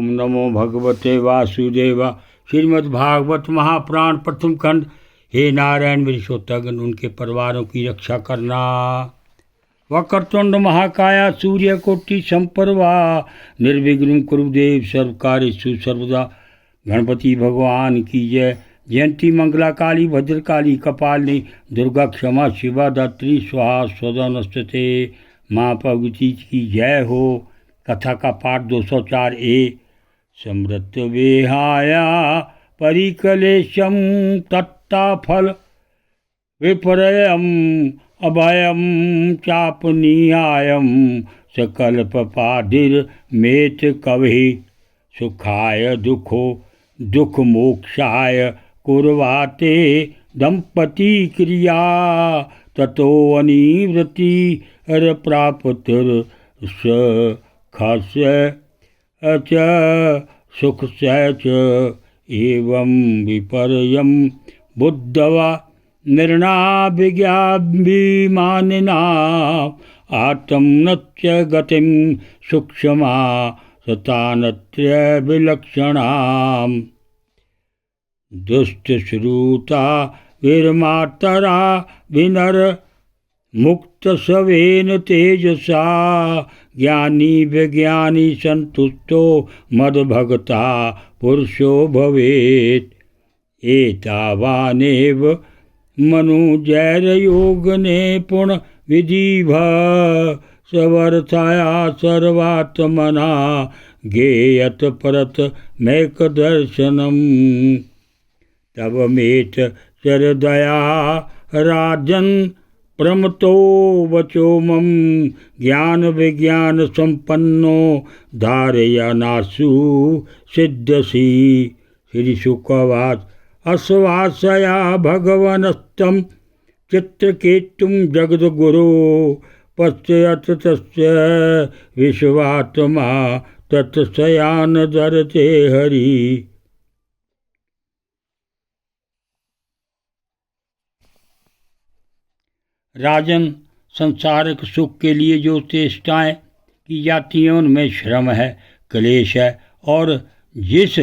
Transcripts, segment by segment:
ओम नमो भगवते वासुदेवा। श्रीमद्भागवत महापुराण प्रथम खंड। हे नारायण विश्वोत्तगन, उनके परिवारों की रक्षा करना। वक्रतुंड महाकाया सूर्यकोटि संप्रभा निर्विघ्नं कुरुदेव सर्वकार्येषु सर्वदा। गणपति भगवान की जय। जयंती मंगला काली भद्रकाली कपालिनी दुर्गा क्षमा शिवा दात्री स्वाहा स्वदा नमस्ते। माँ भगवती की जय हो। कथा का पाठ 204 समृत विहाया परिकलेशम तत्ताफल विपर्ययम अभयम चापनीयायम सकल्पपाधिर मेत कवि सुखाय दुखो दुख मोक्षाय कुर्वाते दंपति क्रिया ततो अनिवृत्ति प्राप्तिर च सुख च एवं विपर्यम बुद्धवा निर्णाभिज्ञाभिमानिना आत्मनच्च गतिं सूक्ष्मा सतानत्र विलक्षणाम् दुष्टश्रुता वीरमातरा विनर मुक्त सवेन तेजसा ज्ञानी विज्ञानी संतुष्टो मद्भगता पुरुषो भवेत्। एतावानेव मनुजैर्योगने पुण्य विधिभ सवर्थाया सर्वात्मना ज्ञेयत परत मैकदर्शनम्। तव मेत शरदया राजन् प्रमतो वचो मम ज्ञान विज्ञान संपन्नो धारयनासु सिद्धसी। श्री शुकवाच अस्वासया भगवनस्तम चित्रकेतुं जगद्गुरो पश्यत तस्य विश्वात्मा तत्सयान दरते हरि। राजन, संसारिक सुख के लिए जो चेष्टाएं की जाती हैं उनमें श्रम है, क्लेश है, और जिस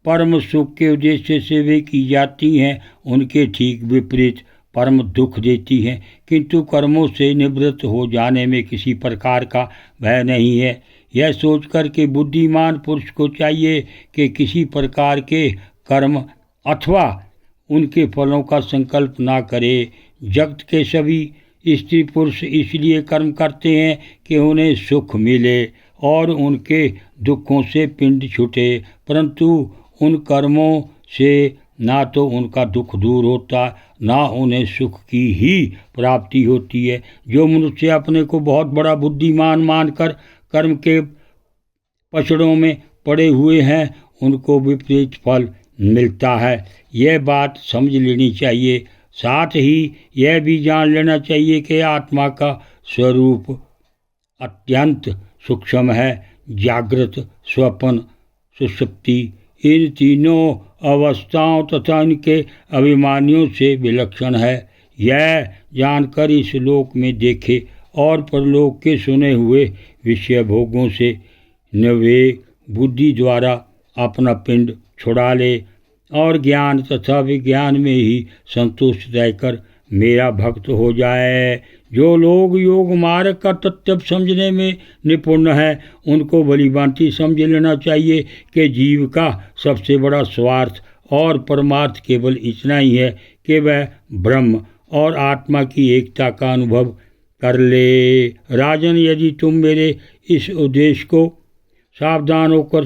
परम सुख के उद्देश्य से वे की जाती हैं उनके ठीक विपरीत परम दुख देती हैं। किंतु कर्मों से निवृत्त हो जाने में किसी प्रकार का भय नहीं है। यह सोचकर के बुद्धिमान पुरुष को चाहिए कि किसी प्रकार के कर्म अथवा उनके फलों का संकल्प ना करे। जगत के सभी स्त्री पुरुष इसलिए कर्म करते हैं कि उन्हें सुख मिले और उनके दुखों से पिंड छूटे, परंतु उन कर्मों से ना तो उनका दुख दूर होता ना उन्हें सुख की ही प्राप्ति होती है। जो मनुष्य अपने को बहुत बड़ा बुद्धिमान मानकर कर्म के पछड़ों में पड़े हुए हैं उनको विपरीत फल मिलता है। यह बात समझ लेनी चाहिए। साथ ही यह भी जान लेना चाहिए कि आत्मा का स्वरूप अत्यंत सूक्ष्म है। जागृत, स्वप्न, सुषुप्ति इन तीनों अवस्थाओं तथा इनके अभिमानियों से विलक्षण है। यह जानकर इस लोक में देखे और परलोक के सुने हुए विषय भोगों से निवेक बुद्धि द्वारा अपना पिंड छुड़ा ले और ज्ञान तथा विज्ञान में ही संतुष्ट रहकर मेरा भक्त हो जाए। जो लोग योग मार्ग का तत्व समझने में निपुण है उनको भली भांति समझ लेना चाहिए कि जीव का सबसे बड़ा स्वार्थ और परमार्थ केवल इतना ही है कि वह ब्रह्म और आत्मा की एकता का अनुभव कर ले। राजन, यदि तुम मेरे इस उद्देश्य को सावधान होकर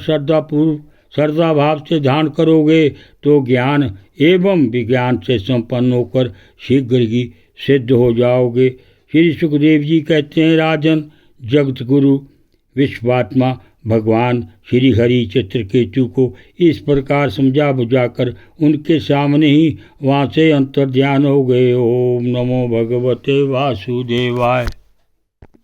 श्रद्धा भाव से ध्यान करोगे तो ज्ञान एवं विज्ञान से संपन्न होकर शीघ्र ही सिद्ध हो जाओगे। श्री सुखदेव जी कहते हैं, राजन, जगत गुरु विश्वात्मा भगवान श्री हरि चित्रकेतु को इस प्रकार समझा बुझाकर उनके सामने ही वहाँ से अंतर्ध्यान हो गए। ओम नमो भगवते वासुदेवाय।